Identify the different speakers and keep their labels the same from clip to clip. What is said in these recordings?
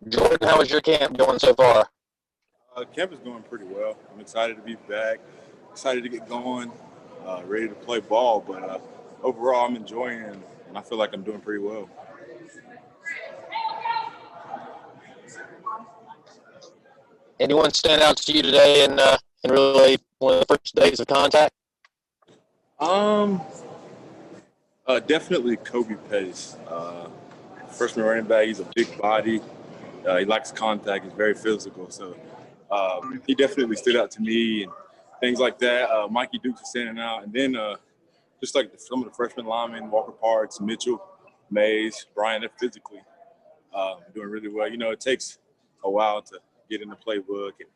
Speaker 1: Jordan, how is your camp going so far?
Speaker 2: Camp is going pretty well. I'm excited to be back, excited to get going, ready to play ball. But overall, I'm enjoying it, and I feel like I'm doing pretty well.
Speaker 1: Anyone stand out to you today in really one of the first days of contact?
Speaker 2: Definitely Kobe Pace. Freshman running back, he's a big body. He likes contact. He's very physical. So he definitely stood out to me and things like that. Mikey Dukes is standing out. And then just like some of the freshman linemen, Walker Parks, Mitchell, Mays, Brian, they're physically doing really well. You know, it takes a while to get in the playbook and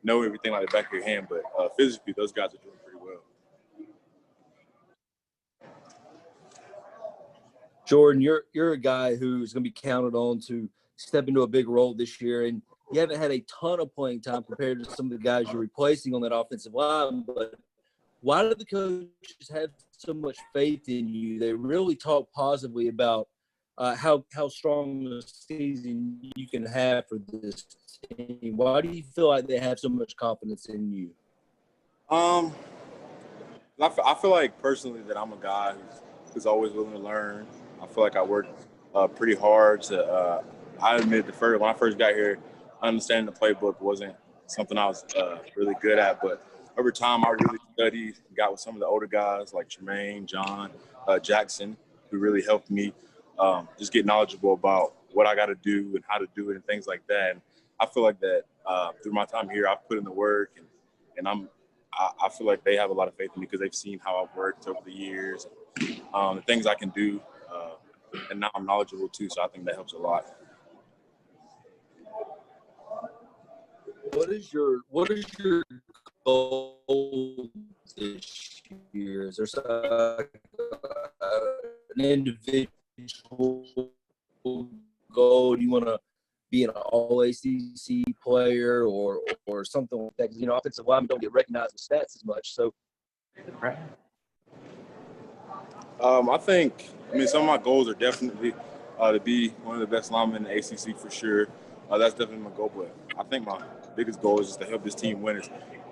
Speaker 2: know everything like the back of your hand. But physically, those guys are doing pretty well.
Speaker 3: Jordan, you're a guy who's going to be counted on to step into a big role this year, and you haven't had a ton of playing time compared to some of the guys you're replacing on that offensive line. But why do the coaches have so much faith in you? They really talk positively about how strong a season you can have for this team. Why do you feel like they have so much confidence in you?
Speaker 2: I feel like personally that I'm a guy who's always willing to learn. I feel like I worked pretty hard to. I admit when I first got here, understanding the playbook wasn't something I was really good at. But over time, I really studied, got with some of the older guys like Tremaine, John, Jackson, who really helped me just get knowledgeable about what I got to do and how to do it and things like that. And I feel like that through my time here, I've put in the work, and I feel like they have a lot of faith in me because they've seen how I've worked over the years, the things I can do, and now I'm knowledgeable too. So I think that helps a lot.
Speaker 3: What is your goal this year? Is there an individual goal? Do you want to be an all-ACC player or something like that? Because, offensive linemen don't get recognized with stats as much. So,
Speaker 2: I think some of my goals are definitely to be one of the best linemen in the ACC for sure. That's definitely my goal. But I think my biggest goal is just to help this team win as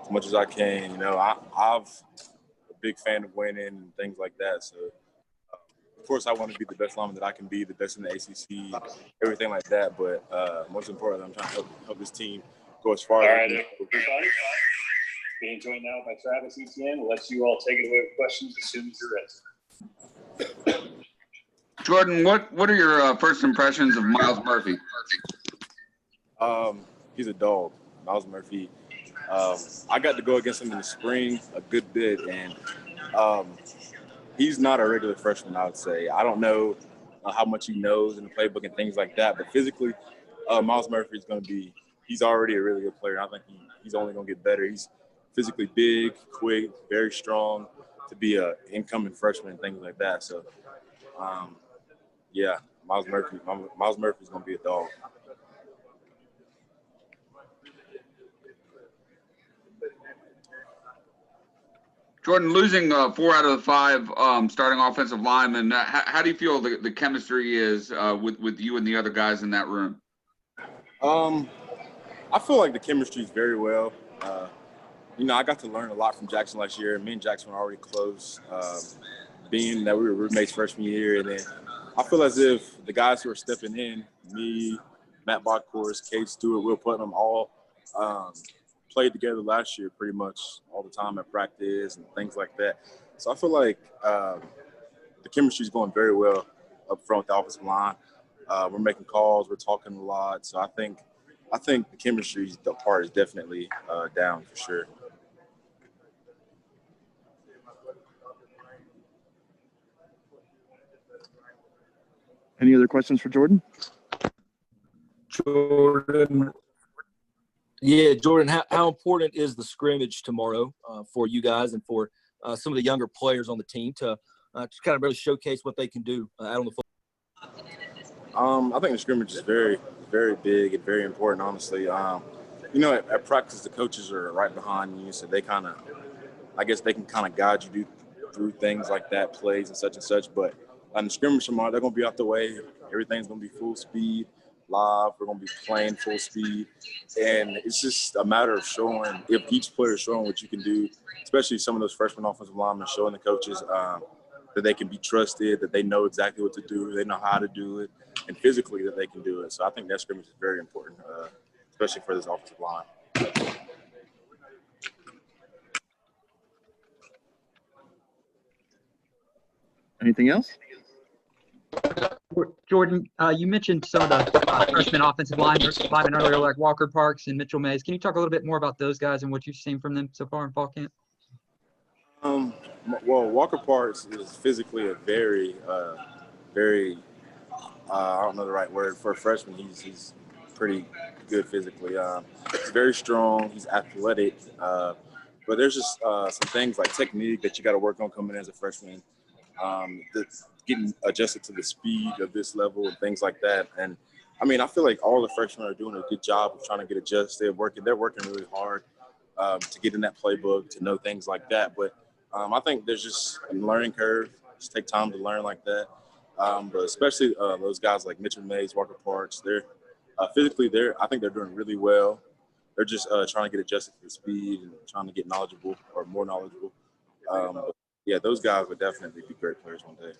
Speaker 2: much as I can. I'm a big fan of winning and things like that. So, of course, I want to be the best lineman that I can be, the best in the ACC, everything like that. But most importantly, I'm trying to help this team go as far as
Speaker 4: everybody. Being joined now by Travis Etienne. We'll let you all take it away with questions as soon as you're ready.
Speaker 5: Jordan, what are your first impressions of Myles Murphy?
Speaker 2: He's a dog, Myles Murphy. I got to go against him in the spring a good bit, and he's not a regular freshman, I would say. I don't know how much he knows in the playbook and things like that, but physically, Myles Murphy is going to be – he's already a really good player. I think he's only going to get better. He's physically big, quick, very strong to be an incoming freshman and things like that. So, yeah, Myles Murphy is going to be a dog.
Speaker 5: Jordan, losing 4 out of the 5 starting offensive linemen, how do you feel the chemistry is with you and the other guys in that room?
Speaker 2: I feel like the chemistry is very well. I got to learn a lot from Jackson last year. Me and Jackson were already close, being that we were roommates freshman year. And then I feel as if the guys who are stepping in, me, Matt Botkhorst, Cade Stewart, Will Putnam, all played together last year pretty much all the time at practice and things like that. So I feel like the chemistry is going very well up front with the offensive line. We're making calls, we're talking a lot. So I think the chemistry part is definitely down for sure.
Speaker 6: Any other questions for Jordan?
Speaker 3: Jordan, how important is the scrimmage tomorrow for you guys and for some of the younger players on the team to kind of really showcase what they can do out on the
Speaker 2: field? I think the scrimmage is very, very big and very important, honestly. At practice, the coaches are right behind you, so they can guide you through things like that, plays and such. But on the scrimmage tomorrow, they're going to be out the way. Everything's going to be full speed. live. We're going to be playing full speed. And it's just a matter of showing, if each player is showing what you can do, especially some of those freshman offensive linemen showing the coaches that they can be trusted, that they know exactly what to do, they know how to do it, and physically that they can do it. So I think that scrimmage is very important, especially for this offensive line.
Speaker 6: Anything else?
Speaker 7: Jordan, you mentioned some of the freshman offensive linemen earlier, like Walker Parks and Mitchell Mays. Can you talk a little bit more about those guys and what you've seen from them so far in fall camp?
Speaker 2: Well, Walker Parks is physically a very, I don't know the right word for a freshman. He's pretty good physically. He's very strong. He's athletic. But there's just some things like technique that you got to work on coming in as a freshman. Getting adjusted to the speed of this level and things like that. And I mean, I feel like all the freshmen are doing a good job of trying to get adjusted. They're working really hard to get in that playbook, to know things like that. But I think there's just a learning curve. Just take time to learn like that. But especially those guys like Mitchell Mays, Walker Parks, they're physically I think they're doing really well. They're just trying to get adjusted to the speed and trying to get knowledgeable or more knowledgeable. But yeah, those guys would definitely be great players one day.